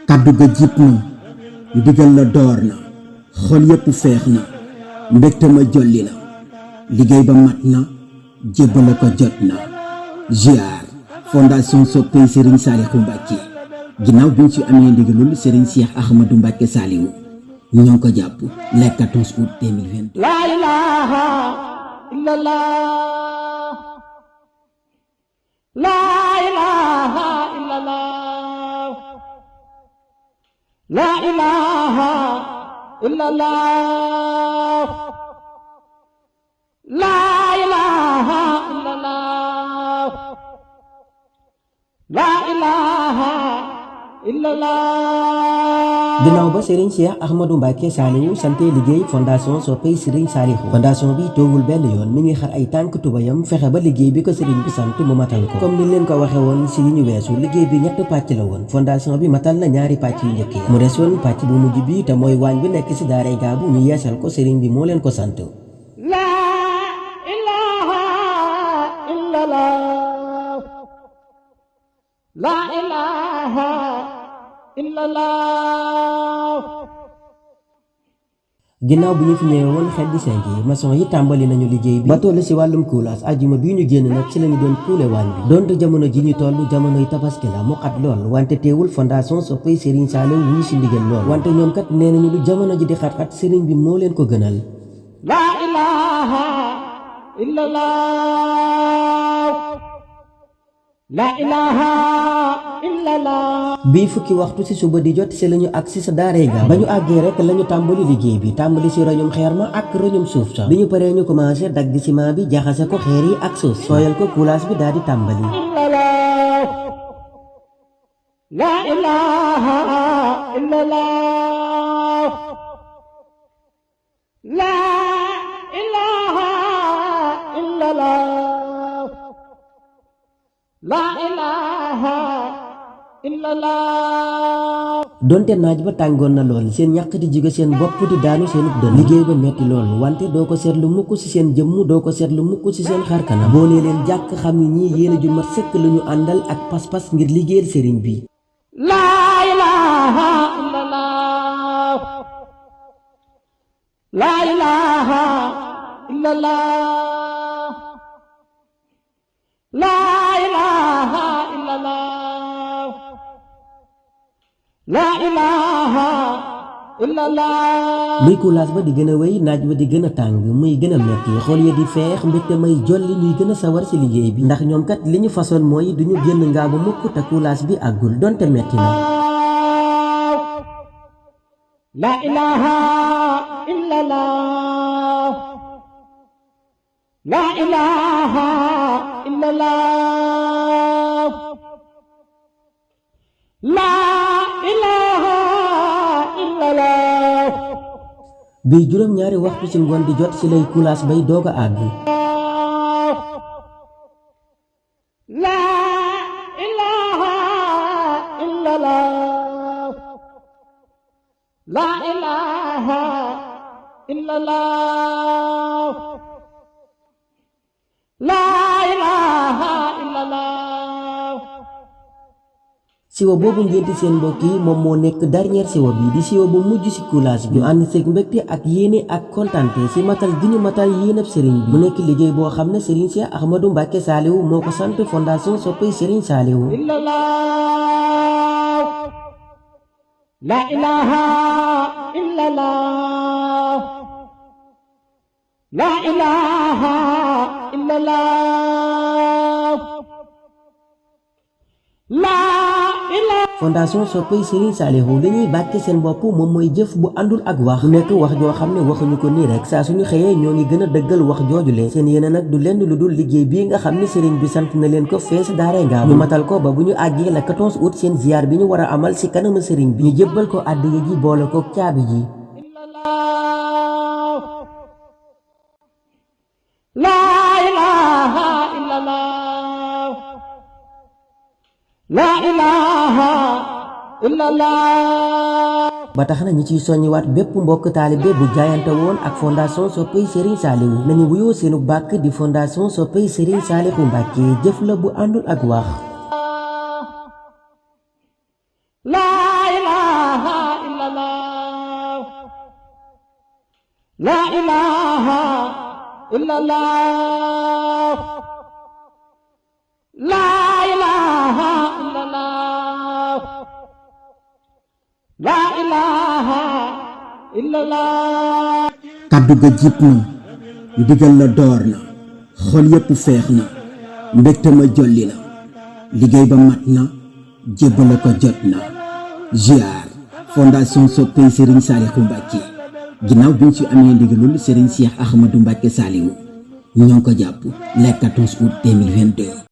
kàddu ga jiit na ndigal la door na xol yépp feex na mbégte ma jolli na liggéey ba mat na jébbale ko jot na ziar fondation soppey Serigne Saliou Mbacké ginnaaw bi ñu ci amee ndigalul Serigne Cheikh Ahmadou Mbacké Saliou ñoo ngi ko jàpp le 14 août 2022. La ilaha illallah, la ilaha illallah, la ilaha illallah, la ilaha illallah, la ilaha illallah. ginnaaw ba Serigne Cheikh Ahmadou Mbacké Saliou santé liggéey fondation soppey Serigne Saliou fondation bi toogul benn yoon mi ngi xar ay tànk tubayam fexe ba liggéey bi ko Serigne bi sant mu matal ko comme ni leen ko waxe woon si yi ñu weesu liggéey bi ñett pàcc la woon fondation bi matal na ñaari pàcc yu njëkk yi mu des woon pàcc bu mujj bi te mooy waañ bi nekk si daaray Gaabu ñu yeesal ko Serigne bi moo leen ko sant. La ilaha illallah, la ilaha illallah. ginnaaw bi ñu fi ñëwee woon xel di cinq yi maçon yi tàmbali nañu liggéey bi ba toll si wàllum coulage ajjuma bii ñu génn nag ci lañu doon kuule waañ bi donte jamono ji ñu toll jamonoy tabaski la mu xat lool wante teewul fondation soppey Serigne Saliou wuy si ndigal lool wante ñoom kat nee nañu lu jamono ji di xat-xat Serigne bi moo leen ko gënal. La ilaha illallah, la ilaha illallah. bii fukki waxtu ci suba di jot si lañu agsi sa daaray Gaabu ba ñu àggee rek lañu tàmbali liggéey bi tàmbali si roñum xeer ma ak roñum suuf sa bi ñu paree ñu commencé dagg ciment bi jaxase ko xeer yi ak suuf sooyal ko coulage bi daal di tàmbali. La ilaha illallah, la ilaha illallah, la ilaha illallah. donte naaj ba tàngoon na lool seen ñàq di jóge seen bopp di daanu seen dënn liggéey ba metti lool wante doo ko seetlu mukk ci seen jëmm doo ko seetlu mukk ci seen xarkanam boo nee leen jàkk xam ni ñii yéene ju mat sëkk la ñu àndal ak pas-pas ngir liggéeyal sëriñ bi. La ilaha illallah, la ilaha illallah, la ilaha illallah, la ilaha illallah. luy coulage ba di gën a wéy naaj ba di gën a tàng muy gën a metti xol ya di feex mbégte may jolli ñuy gën a sawar ci liggéey bi ndax ñoom kat li ñu façon mooy duñu génn Ngaabu mukk te coulage bi àggul donte metti na. La ilaha illallah, la ilaha illallah, la ilaha illallah. bii juróom-ñaari waxtu ci ngoon di jot ci lay coulage bay doog a àgg. La ilaha illallah, la ilaha illallah, la ilaha illallah. siwo boobu ngeen di seen mbokk yi moom moo nekk dernier siwo bi di siwo bu mujj ci coulage bi ñu ànd seeg mbégte ak yéene ak kontante ci matal gi ñu matal yéenab sëriñ bi mu nekk liggéey boo xam ne Serigne Cheikh Ahmadou Mbacké Saliou moo ko sant fondation soppey Serigne Saliou. La ilaha illallah, la ilaha illallah, la ilaha. fondation soppey Serigne Saliou li ñuy bàkke seen bopp moom mooy jëf bu àndul ak wax mu nekk wax joo xam ne waxuñu ko nii rek saa suñu xëyee ñoo ngi gën a dëggal wax joojule seen yéene nag du lenn lu dul liggéey bii nga xam ne Serigne bi sant na leen ko fee si daaray Ngaabu ñu matal ko ba bu ñu àggee la 14 août seen ziar bi ñu war a amal si kanamu Serigne bi ñu jébbal ko àddiya ji boole ko caabi ji. La ilaha illallah, la ilaha illallah. ba tax na ñi ciy soññiwaat bépp mbokk taalibe bu jaayante woon ak fondation soppey Serigne Saliou nañu wuyoo seenu bàkk di fondation soppey Serigne Saliou Mbacké jëf la bu àndul ak wax. la ilaha illallah la ilaha illallah la ilaha illallah kàddu ga jib na ndigal la door na xol yépp feex na mbégte ma jolli na liggéey ba mat na jébbale ko jot na ziar fondation soppey Serigne Saliou Mbacké ginnaaw bi ñu ci amee ndigalul Serigne Cheikh Ahmadou Mbacké Saliou ñoo ko jàpp le 14 août 2022